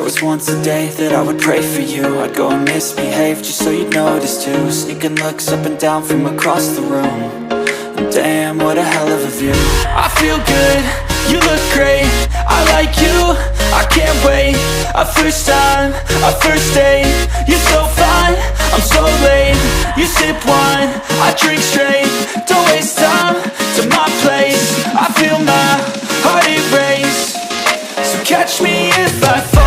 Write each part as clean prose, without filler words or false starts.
was once a day that I would pray for you. I'd go and misbehave just so you'd notice too. Sneaking looks up and down from across the room. And damn, what a hell of a view. I feel good, you look great, I like you, I can't wait. A first time, a first date. You're so fine, I'm so late. You sip wine, I drink straight. Don't waste time to my place. I feel my heart erase. So catch me if I fall.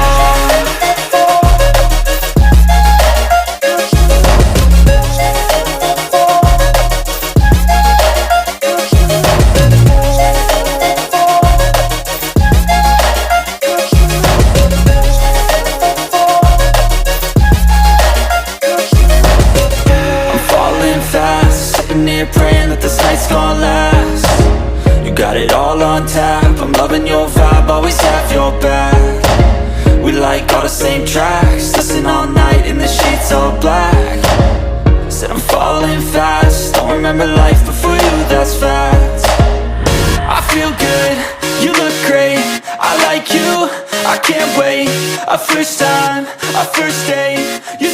Praying that this night's gonna last. You got it all on tap, I'm loving your vibe, always have your back. We like all the same tracks, listen all night in the sheets all black. Said I'm falling fast, don't remember life before you, that's fact. I feel good, you look great, I like you, I can't wait. A first time, a first date. You